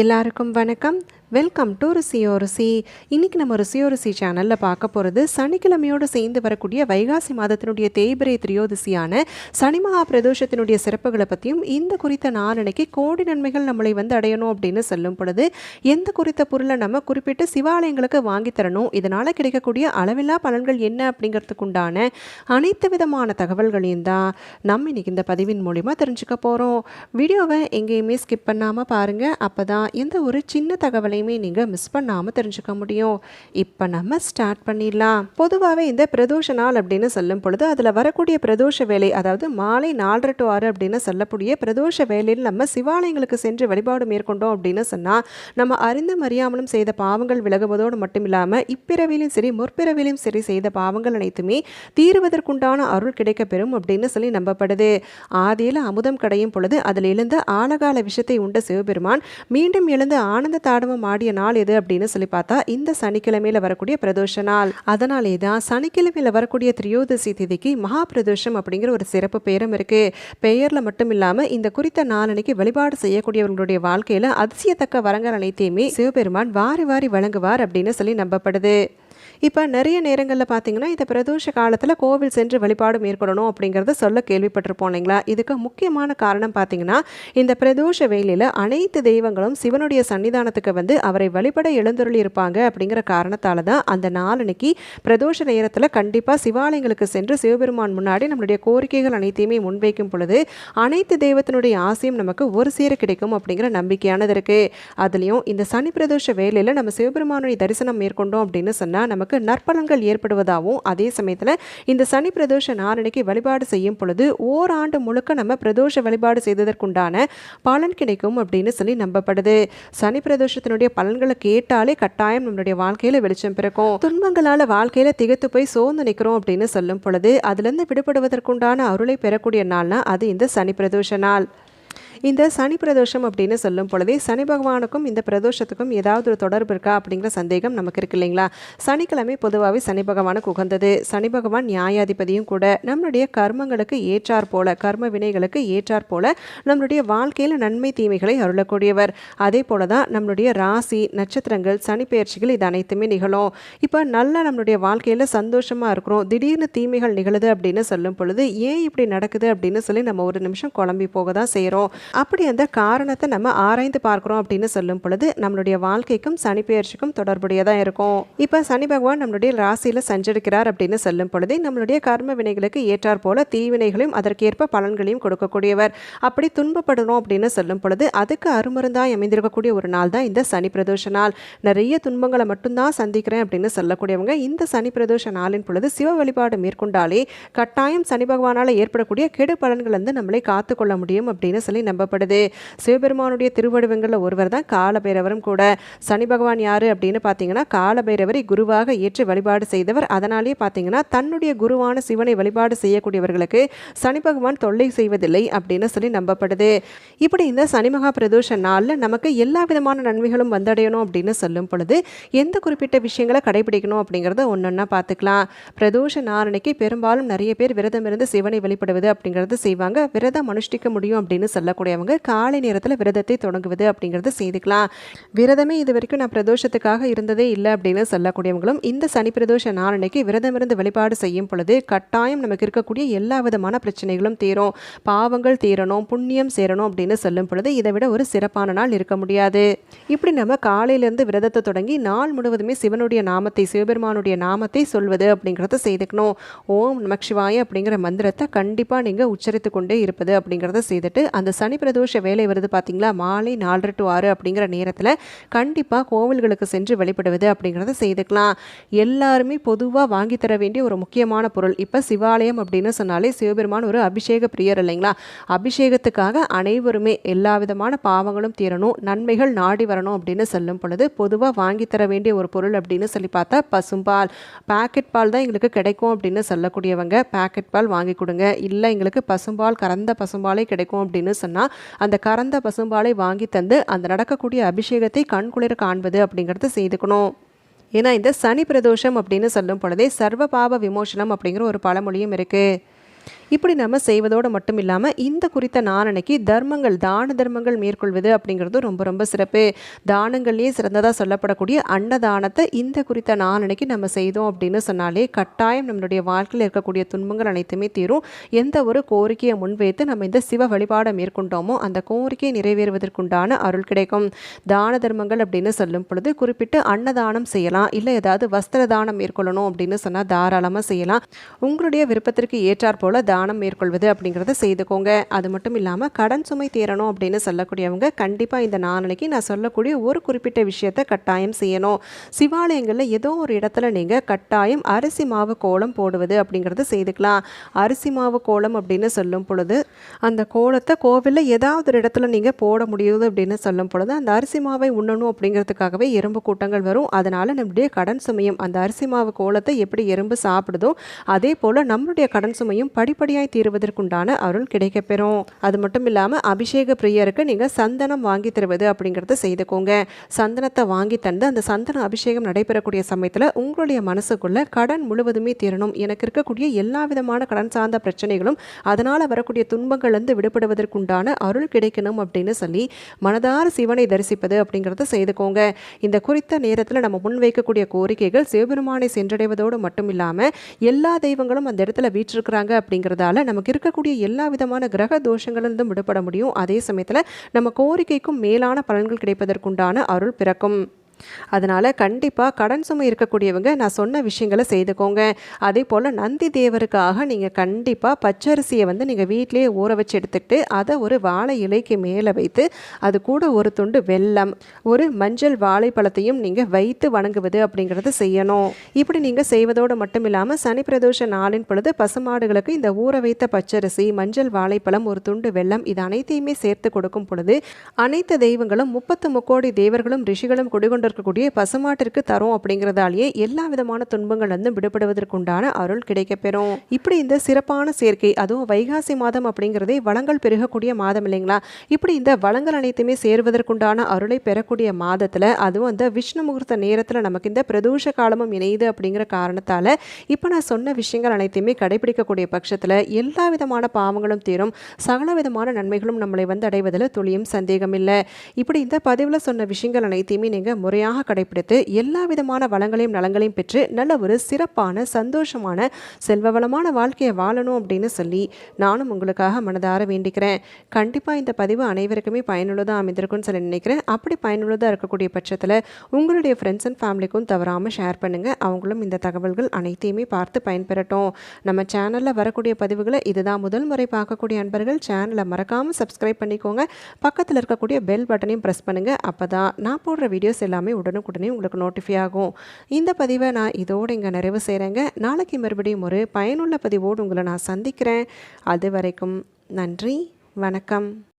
எல்லாருக்கும் வணக்கம். Welcome to ருசியோ ருசி. இன்றைக்கி நம்ம ருசியோ ருசி சேனலில் பார்க்க போகிறது சனிக்கிழமையோடு சேர்ந்து வரக்கூடிய வைகாசி மாதத்தினுடைய தேய்பிரை திரியோதசியான சனி மகா பிரதோஷத்தினுடைய சிறப்புகளை பற்றியும் இந்த குறித்த நாளனைக்கு கோடி நன்மைகள் நம்மளை அடையணும் அப்படின்னு சொல்லும் பொழுது எந்த குறித்த பொருளை நம்ம குறிப்பிட்டு சிவாலயங்களுக்கு வாங்கி தரணும், இதனால் கிடைக்கக்கூடிய அளவில்லா பலன்கள் என்ன அப்படிங்கிறதுக்குண்டான அனைத்து விதமான தகவல்களையும் தான் நம்ம இன்றைக்கி இந்த பதிவின் மூலிமா தெரிஞ்சுக்க போகிறோம். வீடியோவை எங்கேயுமே ஸ்கிப் பண்ணாமல் பாருங்கள், அப்போ தான் எந்த ஒரு சின்ன தகவலையுமே நீங்கள் மிஸ் பண்ணாமல் தெரிஞ்சுக்க முடியும். இப்போ நம்ம ஸ்டார்ட் பண்ணிடலாம். பொதுவாகவே இந்த பிரதோஷ நாள் அப்படின்னு சொல்லும் பொழுது அதில் வரக்கூடிய பிரதோஷ வேலை, அதாவது மாலை 4:30 to 6 அப்படின்னு சொல்லக்கூடிய பிரதோஷ வேலையில் நம்ம சிவாலயங்களுக்கு சென்று வழிபாடு மேற்கொண்டோம் அப்படின்னு சொன்னால் நம்ம அறிந்தும் அறியாமலும் செய்த பாவங்கள் விலகுவதோடு மட்டும் இல்லாமல் இப்பிறவிலையும் சரி முற்பிறவிலையும் சரி செய்த பாவங்கள் அனைத்துமே தீருவதற்குண்டான அருள் கிடைக்க பெறும் அப்படின்னு சொல்லி நம்பப்படுது. ஆதியில் அமுதம் கடையும் பொழுது அதில் எழுந்த ஆழகால விஷத்தை உண்ட சிவபெருமான் மீண்டும் எழுந்து ஆனந்த தாண்டவம் ஆடிய நாள் எது அப்படின்னு சொல்லி பார்த்தா இந்த சனிக்கிழமையில வரக்கூடிய பிரதோஷ நாள். அதனாலே தான் சனிக்கிழமையில வரக்கூடிய திரியோதசி திதிக்கு மகா பிரதோஷம் அப்படிங்கிற ஒரு சிறப்பு பெயரும் இருக்கு. பெயர்ல மட்டும் இல்லாம இந்த குறித்த நாளனைக்கு வழிபாடு செய்யக்கூடியவர்களுடைய வாழ்க்கையில அதிசயத்தக்க வரங்கள் அனைத்தையுமே சிவபெருமான் வாரி வாரி வழங்குவார் அப்படின்னு சொல்லி நம்பப்படுது. இப்போ நிறைய நேரங்களில் பார்த்தீங்கன்னா இந்த பிரதோஷ காலத்தில் கோவில் சென்று வழிபாடு மேற்கொள்ளணும் அப்படிங்கிறத சொல்ல கேள்விப்பட்டிருப்போம் இல்லைங்களா. இதுக்கு முக்கியமான காரணம் பார்த்தீங்கன்னா இந்த பிரதோஷ வேளையில் அனைத்து தெய்வங்களும் சிவனுடைய சன்னிதானத்துக்கு வந்து அவரை வழிபட எழுந்தருளி இருப்பாங்க அப்படிங்கிற காரணத்தால் தான் அந்த நாளன்னைக்கு பிரதோஷ நேரத்தில் கண்டிப்பாக சிவாலயங்களுக்கு சென்று சிவபெருமான் முன்னாடி நம்மளுடைய கோரிக்கைகள் அனைத்தையுமே முன்வைக்கும் பொழுது அனைத்து தெய்வத்தினுடைய ஆசையும் நமக்கு ஒரு சேர கிடைக்கும் அப்படிங்கிற நம்பிக்கையானது இருக்குது. அதுலேயும் இந்த சனி பிரதோஷ வேளையில் நம்ம சிவபெருமானுடைய தரிசனம் மேற்கொண்டோம் அப்படின்னு சொன்னால் நமக்கு நற்பலன்கள் ஏற்படுவதாகவும், அதே சமயத்தில் இந்த சனி பிரதோஷ நாளனைக்கு வழிபாடு செய்யும் பொழுது ஓராண்டு முழுக்க நம்ம பிரதோஷ வழிபாடு செய்ததற்குண்டான பலன் கிடைக்கும் அப்படின்னு சொல்லி நம்பப்படுது. சனி பிரதோஷத்தினுடைய பலன்களை கேட்டாலே கட்டாயம் நம்மளுடைய வாழ்க்கையில வெளிச்சம் பிறக்கும். துன்பங்களால வாழ்க்கையில திகைத்து போய் சோர்ந்து நிற்கிறோம் அப்படின்னு சொல்லும் பொழுது அதுலேருந்து விடுபடுவதற்குண்டான அருளை பெறக்கூடிய நாள்னா அது இந்த சனி பிரதோஷ நாள். இந்த சனி பிரதோஷம் அப்படின்னு சொல்லும் பொழுதே சனி பகவானுக்கும் இந்த பிரதோஷத்துக்கும் ஏதாவது ஒரு தொடர்பு இருக்கா அப்படிங்கிற சந்தேகம் நமக்கு இருக்கு இல்லைங்களா. சனிக்கிழமை பொதுவாகவே சனி பகவானுக்கு உகந்தது. சனி பகவான் நியாயாதிபதியும் கூட. நம்மளுடைய கர்மங்களுக்கு ஏற்றார் போல, கர்ம வினைகளுக்கு ஏற்றார் போல நம்மளுடைய வாழ்க்கையில் நன்மை தீமைகளை அருளக்கூடியவர். அதே போல தான் நம்மளுடைய ராசி நட்சத்திரங்கள் சனி பெயர்ச்சிகள் இது அனைத்துமே நிகழும். இப்போ நல்லா நம்மளுடைய வாழ்க்கையில் சந்தோஷமாக இருக்கிறோம், திடீர்னு தீமைகள் நிகழுது அப்படின்னு சொல்லும் பொழுது ஏன் இப்படி நடக்குது அப்படின்னு சொல்லி நம்ம ஒரு நிமிஷம் குழம்பி போக தான் செய்கிறோம். அப்படி அந்த காரணத்தை நம்ம ஆராய்ந்து பார்க்குறோம் அப்படின்னு சொல்லும் பொழுது நம்மளுடைய வாழ்க்கைக்கும் சனி பெயர்ச்சிக்கும் தொடர்புடையதான் இருக்கும். இப்போ சனி பகவான் நம்மளுடைய ராசியில் சஞ்சரிக்கிறார் அப்படின்னு சொல்லும் பொழுது நம்மளுடைய கர்ம வினைகளுக்கு ஏற்றார் போல தீவினைகளையும் அதற்கேற்ப பலன்களையும் கொடுக்கக்கூடியவர். அப்படி துன்பப்படணும் அப்படின்னு சொல்லும் பொழுது அதுக்கு அருமருந்தாய் அமைந்திருக்கக்கூடிய ஒரு நாள் தான் இந்த சனி பிரதோஷ நாள். நிறைய துன்பங்களை மட்டும்தான் சந்திக்கிறேன் அப்படின்னு சொல்லக்கூடியவங்க இந்த சனி பிரதோஷ நாளின் பொழுது சிவ வழிபாடு மேற்கொண்டாலே கட்டாயம் சனி பகவானால் ஏற்படக்கூடிய கெடு பலன்கள் வந்து நம்மளை காத்துக்கொள்ள முடியும் அப்படின்னு சொல்லி நம்பப்படுது. சிவபெருமானுடைய திருவடிவங்களில் ஒருவர் தான் காலபைரவரும் கூட. சனி பகவான் யாரு அப்படின்னு பார்த்தீங்கன்னா காலபைரவரை குருவாக ஏற்று வழிபாடு செய்தவர். அதனாலேயே பார்த்தீங்கன்னா தன்னுடைய குருவான சிவனை வழிபாடு செய்யக்கூடியவர்களுக்கு சனி பகவான் தொல்லை செய்வதில்லை அப்படின்னு சொல்லி நம்பப்படுது. இப்படி இந்த சனி மகா பிரதோஷ நாளில் நமக்கு எல்லா விதமான நன்மைகளும் வந்தடையணும் அப்படின்னு சொல்லும் பொழுது எந்த குறிப்பிட்ட விஷயங்களை கடைபிடிக்கணும் அப்படிங்கிறத ஒன்றொன்னா பார்த்துக்கலாம். பிரதோஷ நாளனைக்கு பெரும்பாலும் நிறைய பேர் விரதம் இருந்து சிவனை வழிபடுவது அப்படிங்கிறது செய்வாங்க. விரதம் அனுஷ்டிக்க முடியும் அப்படின்னு சொல்லக்கூடியவங்க காலை நேரத்தில் விரதத்தை தொடங்குவது அப்படிங்கிறது செய்துக்கலாம். விரதமே இது வரைக்கும் நான் பிரதோஷத்துக்காக இருந்ததே இல்லை அப்படின்னு சொல்லக்கூடியவங்களும் இந்த சனி பிரதோஷ நாளனைக்கு விரதம் இருந்து வழிபாடு செய்யும் பொழுது கட்டாயம் நமக்கு இருக்கக்கூடிய எல்லா விதமான பிரச்சனைகளும் தீரும், பாவங்கள் தீரணும், புண்ணியம் சேரணும் அப்படின்னு சொல்லும் பொழுது இதை விட ஒரு சிறப்பான நாள் இருக்க முடியாது. இப்படி நம்ம காலையிலேருந்து விரதத்தை தொடங்கி நாள் முழுவதுமே சிவனுடைய நாமத்தை சிவபெருமானுடைய நாமத்தை சொல்வது அப்படிங்கிறத செய்துக்கணும். ஓம் நமக் சிவாய அப்படிங்கிற மந்திரத்தை கண்டிப்பாக நீங்கள் உச்சரித்து கொண்டே இருப்பது அப்படிங்கிறத செய்துட்டு அந்த சனி பிரதோஷ வேலை வருது பார்த்தீங்களா, மாலை 4:30 to 6 அப்படிங்கிற நேரத்தில் கண்டிப்பாக கோவில்களுக்கு சென்று வழிபடுவது அப்படிங்கிறத செய்துக்கலாம். எல்லாருமே பொதுவாக வாங்கி தர வேண்டிய ஒரு முக்கியமான பொருள். இப்போ சிவாலயம் அப்படின்னு சொன்னாலே சிவபெருமான் ஒரு அபிஷேக பிரியர் இல்லைங்களா. அபிஷேகத்துக்காக அனைவருமே எல்லா விதமான பாவங்களும் தீரணும், நன்மைகள் நாடி வரணும் அப்படின்னு சொல்லும் பொழுது பொதுவாக வாங்கி தர வேண்டிய ஒரு பொருள் அப்படின்னு சொல்லி பார்த்தா பசும்பால். பாக்கெட் பால் தான் எங்களுக்கு கிடைக்கும் அப்படின்னு சொல்லக்கூடியவங்க பாக்கெட் பால் வாங்கி கொடுங்க. இல்லை எங்களுக்கு பசும்பால் கறந்த பசும்பாலே கிடைக்கும் அப்படின்னு சொன்னால் அந்த கறந்த பசும்பாலை வாங்கி தந்து அந்த நடக்கக்கூடிய அபிஷேகத்தை கண்குளிர காண்பது அப்படிங்கிறத செய்துக்கணும். ஏன்னா இந்த சனி பிரதோஷம் அப்படின்னு சொல்லும் பொழுதே சர்வ பாவ விமோசனம் அப்படிங்கிற ஒரு பழமொழியும் இருக்குது. இப்படி நம்ம செய்வதோடு மட்டும் இல்லாமல் இந்த குறித்த நாளன்னைக்கு தர்மங்கள் தான தர்மங்கள் மேற்கொள்வது அப்படிங்கிறது ரொம்ப ரொம்ப சிறப்பு. தானங்கள்லேயே சிறந்ததாக சொல்லப்படக்கூடிய அன்னதானத்தை இந்த குறித்த நாளன்னைக்கு நம்ம செய்தோம் அப்படின்னு சொன்னாலே கட்டாயம் நம்மளுடைய வாழ்க்கையில் இருக்கக்கூடிய துன்பங்கள் அனைத்துமே தீரும். எந்த ஒரு கோரிக்கையை முன்வைத்து நம்ம இந்த சிவ வழிபாடை மேற்கொண்டோமோ அந்த கோரிக்கையை நிறைவேறுவதற்குண்டான அருள் கிடைக்கும். தான தர்மங்கள் அப்படின்னு சொல்லும் பொழுது குறிப்பிட்டு அன்னதானம் செய்யலாம், இல்லை ஏதாவது வஸ்திர தானம் மேற்கொள்ளணும் அப்படின்னு சொன்னால் தாராளமாக செய்யலாம். உங்களுடைய விருப்பத்திற்கு ஏற்றாற் போல தானம் மேற்கொள்வது அப்படிங்கிறத செய்துக்கோங்க. அது மட்டும் இல்லாமல் கடன் சுமை தீரணும் அப்படின்னு சொல்லக்கூடியவங்க கண்டிப்பாக இந்த நாளன்னைக்கு நான் சொல்லக்கூடிய ஒரு குறிப்பிட்ட விஷயத்தை கட்டாயம் செய்யணும். சிவாலயங்களில் ஏதோ ஒரு இடத்துல நீங்கள் கட்டாயம் அரிசி மாவு கோலம் போடுவது அப்படிங்கிறத செய்துக்கலாம். அரிசி மாவு கோலம் அப்படின்னு சொல்லும் பொழுது அந்த கோலத்தை கோவிலில் ஏதாவது ஒரு இடத்துல நீங்கள் போட முடியுது அப்படின்னு சொல்லும் பொழுது அந்த அரிசி மாவை உண்ணணும் அப்படிங்கிறதுக்காகவே எறும்பு கூட்டங்கள் வரும். அதனால் நம்முடைய கடன் சுமையும் அந்த அரிசி மாவு கோலத்தை எப்படி எறும்பு சாப்பிடுதோ அதே போல் நம்மளுடைய கடன் சுமையும் படிப்படியாய் தீருவதற்குண்டான அருள் கிடைக்கப்பெறும். அது மட்டும் இல்லாமல் அபிஷேக பிரியருக்கு நீங்கள் சந்தனம் வாங்கி தருவது அப்படிங்கிறத செய்துக்கோங்க. சந்தனத்தை வாங்கி தந்து அந்த சந்தன அபிஷேகம் நடைபெறக்கூடிய சமயத்தில் உங்களுடைய மனசுக்குள்ள கடன் முழுவதுமே தீரணும், எனக்கு இருக்கக்கூடிய எல்லா விதமான கடன் சார்ந்த பிரச்சனைகளும் அதனால் வரக்கூடிய துன்பங்கள்லேருந்து விடுபடுவதற்குண்டான அருள் கிடைக்கணும் அப்படின்னு சொல்லி மனதார சிவனை தரிசிப்பது அப்படிங்கிறத செய்துக்கோங்க. இந்த குறித்த நேரத்தில் நம்ம முன்வைக்கக்கூடிய கோரிக்கைகள் சிவபெருமானை சென்றடைவதோடு மட்டும் இல்லாமல் எல்லா தெய்வங்களும் அந்த இடத்துல வீற்றிருக்கிறாங்க அப்படிங்கிறதால நமக்கு இருக்கக்கூடிய எல்லா விதமான கிரக தோஷங்களிலிருந்தும் விடுபட முடியும். அதே சமயத்தில் நம்ம கோரிக்கைக்கும் மேலான பலன்கள் கிடைப்பதற்குண்டான அருள் பிறக்கும். அதனால் கண்டிப்பாக கடன் சுமை இருக்கக்கூடியவங்க நான் சொன்ன விஷயங்களை செய்துக்கோங்க. அதே போல் நந்தி தேவருக்காக நீங்கள் கண்டிப்பாக பச்சரிசியை நீங்கள் வீட்டிலேயே ஊற வச்சு எடுத்துக்கிட்டு அதை ஒரு வாழை இலைக்கு மேலே வைத்து அது கூட ஒரு துண்டு வெல்லம் ஒரு மஞ்சள் வாழைப்பழத்தையும் நீங்கள் வைத்து வணங்குவது அப்படிங்கிறது செய்யணும். இப்படி நீங்கள் செய்வதோடு மட்டும் இல்லாமல் சனி பிரதோஷ நாளின் பொழுது பசுமாடுகளுக்கு இந்த ஊற வைத்த பச்சரிசி மஞ்சள் வாழைப்பழம் ஒரு துண்டு வெல்லம் இது அனைத்தையுமே சேர்த்து கொடுக்கும் பொழுது அனைத்து தெய்வங்களும் 30 முக்கோடி தேவர்களும் ரிஷிகளும் குடிகொண்டு இருக்கக்கூடிய பசுமாட்டிற்கு தரும் அப்படிங்கிறதாலேயே எல்லா விதமான துன்பங்கள் விடுபடுவதற்குண்டான அருள் கிடைக்கப்பெறும். இப்படி இந்த சிறப்பான சேர்க்கை அதுவும் வைகாசி மாதம் அப்படிங்கிறதே வளங்கள் பெருகக்கூடிய மாதம் இல்லைங்களா? இப்படி இந்த வளங்கள் அனைத்துமே சேருவதற்குண்டான அருளை பெறக்கூடிய மாதத்தில் அதுவும் அந்த விஷ்ணு முகூர்த்த நேரத்தில் நமக்கு இந்த பிரதோஷ காலமும் இணையுது அப்படிங்கிற காரணத்தால் இப்போ நான் சொன்ன விஷயங்கள் அனைத்தையுமே கடைபிடிக்கக்கூடிய பட்சத்தில் எல்லா விதமான பாவங்களும் தீரும், சகல விதமான நன்மைகளும் நம்மளை அடைவதில் துளியும் சந்தேகம் இல்லை. இப்படி இந்த பதிவில் சொன்ன விஷயங்கள் அனைத்தையுமே நீங்கள் முறையாக கடைபிடித்து எல்லா விதமான வளங்களையும் நலங்களையும் பெற்று நல்ல ஒரு சிறப்பான சந்தோஷமான செல்வ வளமான வாழ்க்கையை வாழணும் அப்படின்னு சொல்லி நானும் உங்களுக்காக மனதார வேண்டிக்கிறேன். கண்டிப்பாக இந்த பதிவு அனைவருக்குமே பயனுள்ளதாக அமைந்திருக்கும்னு சொல்லி நினைக்கிறேன். அப்படி பயனுள்ளதாக இருக்கக்கூடிய பட்சத்தில் உங்களுடைய ஃப்ரெண்ட்ஸ் அண்ட் ஃபேமிலிக்கும் தவறாமல் ஷேர் பண்ணுங்கள். அவங்களும் இந்த தகவல்கள் அனைத்தையுமே பார்த்து பயன்பெறட்டும். நம்ம சேனலில் வரக்கூடிய பதிவுகளை இதுதான் முதல் முறை பார்க்கக்கூடிய அன்பர்கள் சேனலை மறக்காமல் சப்ஸ்கிரைப் பண்ணிக்கோங்க. பக்கத்தில் இருக்கக்கூடிய பெல் பட்டனையும் ப்ரெஸ் பண்ணுங்கள். அப்போ தான் நான் போடுற வீடியோஸ் எல்லாமே உடனுக்குடனே உங்களுக்கு நோட்டிஃபை ஆகும். இந்த பதிவை நான் இதோடு இங்கே நிறைவு செய்கிறேங்க. நாளைக்கு மறுபடியும் ஒரு பயனுள்ள பதிவோடு உங்களை நான் சந்திக்கிறேன். அது வரைக்கும் நன்றி, வணக்கம்.